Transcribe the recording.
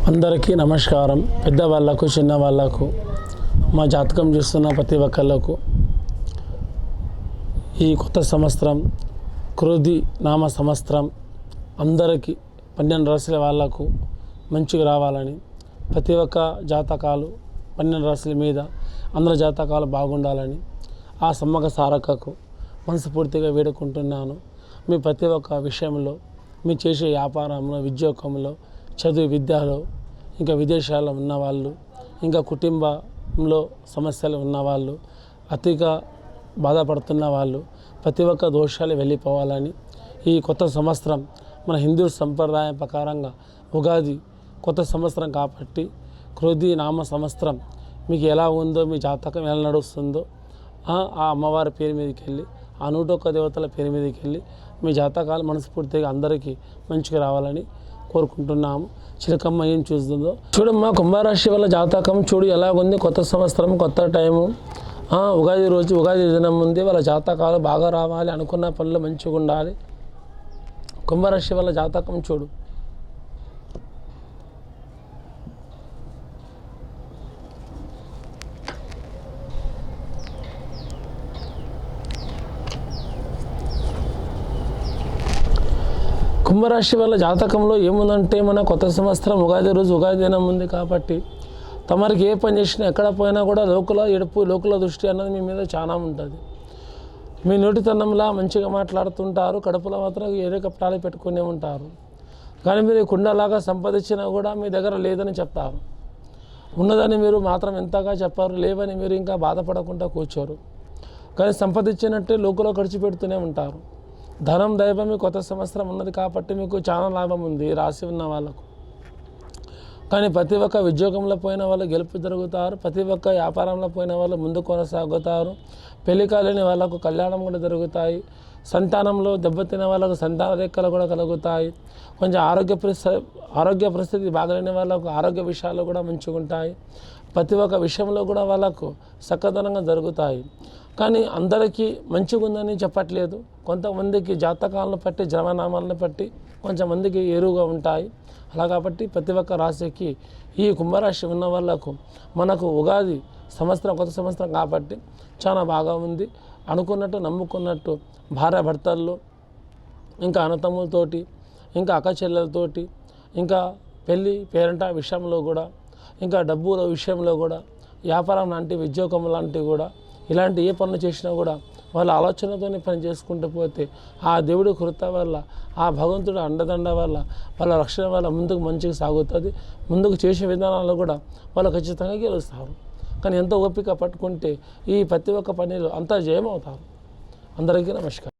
అందరికీ నమస్కారం. పెద్దవాళ్ళకు చిన్నవాళ్ళకు మా జాతకం చూస్తున్న ప్రతి ఒక్కళ్ళకు ఈ కొత్త సంవత్సరం క్రోధి నామ సంవత్సరం అందరికీ 12 రాశుల వాళ్ళకు మంచిగా రావాలని ప్రతి ఒక్క జాతకాలు 12 రాశుల మీద అందరి జాతకాలు బాగుండాలని ఆ సమ్మక సారకకు మనస్ఫూర్తిగా వేడుకుంటున్నాను. మీ ప్రతి ఒక్క విషయంలో మీ చేసే వ్యాపారంలో, ఉద్యోగంలో, చదువు విద్యలో, ఇంకా విదేశాల్లో ఉన్నవాళ్ళు, ఇంకా కుటుంబంలో సమస్యలు ఉన్నవాళ్ళు, అతిగా బాధపడుతున్న వాళ్ళు ప్రతి ఒక్క దోషాలు వెళ్ళిపోవాలని ఈ కొత్త సంవత్సరం మన హిందూ సంప్రదాయం ప్రకారంగా ఉగాది కొత్త సంవత్సరం కాబట్టి క్రోధి నామ సంవత్సరం మీకు ఎలా ఉందో, మీ జాతకం ఎలా నడుస్తుందో ఆ అమ్మవారి పేరు మీదకి వెళ్ళి, ఆ 101 దేవతల పేరు మీదకి వెళ్ళి మీ జాతకాలు మనస్ఫూర్తిగా అందరికీ మంచిగా రావాలని కోరుకుంటున్నాము. చిలకమ్మ ఏం చూస్తుందో చూడమ్మా. కుంభరాశి వల్ల జాతకం చూడు ఎలా ఉంది. కొత్త సంవత్సరం, కొత్త టైము, ఉగాది రోజు, ఉగాది దినం ఉంది. వాళ్ళ జాతకాలు బాగా రావాలి, అనుకున్న పనులు మంచిగా ఉండాలి. కుంభరాశి వల్ల జాతకం చూడు. కుంభరాశి వల్ల జాతకంలో ఏముందంటే, మన కొత్త సంవత్సరం ఉగాది రోజు, ఉగాది దినం ఉంది కాబట్టి తమరికి ఏ పని చేసినా ఎక్కడ పోయినా కూడా లోకుల ఎడుపు, లోకుల దృష్టి అన్నది మీ మీద చాలా ఉంటుంది. మీ నోటితనంలా మంచిగా మాట్లాడుతుంటారు, కడుపులో మాత్రం ఏదో కప్టాలు పెట్టుకునే ఉంటారు. కానీ మీరు కుండలాగా సంపాదించినా కూడా మీ దగ్గర లేదని చెప్తారు. ఉన్నదని మీరు మాత్రం ఎంతగా చెప్పారు, లేవని మీరు ఇంకా బాధపడకుండా కూర్చోరు. కానీ సంపాదించినట్టే లోకులో ఖర్చు పెడుతూనే ఉంటారు. ధనం దైవం కొత్త సంవత్సరం ఉన్నది కాబట్టి మీకు చాలా లాభం ఉంది రాసి ఉన్న వాళ్ళకు. కానీ ప్రతి ఒక్క ఉద్యోగంలో పోయిన వాళ్ళు గెలుపు జరుగుతారు, ప్రతి ఒక్క వ్యాపారంలో పోయిన వాళ్ళు ముందు కొనసాగుతారు. పెళ్లి కాలేని వాళ్ళకు కళ్యాణం కూడా జరుగుతాయి. సంతానంలో దెబ్బతిన వాళ్ళకు సంతాన రేఖలు కూడా కలుగుతాయి. కొంచెం ఆరోగ్య పరిస్థితి బాగలేని వాళ్ళకు ఆరోగ్య విషయాలు కూడా మంచిగా ఉంటాయి. ప్రతి ఒక్క విషయంలో కూడా వాళ్ళకు చక్కదనంగా జరుగుతాయి. కానీ అందరికీ మంచిగా ఉందని చెప్పట్లేదు. కొంతమందికి జాతకాలను బట్టి, జన్మనామాలను బట్టి కొంతమందికి ఎరువుగా ఉంటాయి. అలా కాబట్టి ప్రతి ఒక్క రాశికి, ఈ కుంభరాశి ఉన్న వాళ్ళకు మనకు ఉగాది సంవత్సరం కొత్త సంవత్సరం కాబట్టి చాలా బాగా ఉంది. అనుకున్నట్టు నమ్ముకున్నట్టు భార్య భర్తల్లో, ఇంకా అన్నతమ్ములతోటి, ఇంకా అక్క చెల్లెలతోటి, ఇంకా పెళ్ళి పేరంట విషయంలో కూడా, ఇంకా డబ్బుల విషయంలో కూడా, వ్యాపారం లాంటి, ఉద్యోగం లాంటివి కూడా, ఇలాంటి ఏ పనులు చేసినా కూడా వాళ్ళ ఆలోచనతోనే పని చేసుకుంటూ పోతే ఆ దేవుడి కృత వల్ల, ఆ భగవంతుడు అండదండ వల్ల, వాళ్ళ రక్షణ వల్ల ముందుకు మంచిగా సాగుతుంది. ముందుకు చేసే విధానాలు కూడా వాళ్ళు ఖచ్చితంగా గెలుస్తారు. కానీ ఎంతో ఓపిక పట్టుకుంటే ఈ ప్రతి ఒక్క పనిలో అంతా జయమవుతారు. అందరికీ నమస్కారం.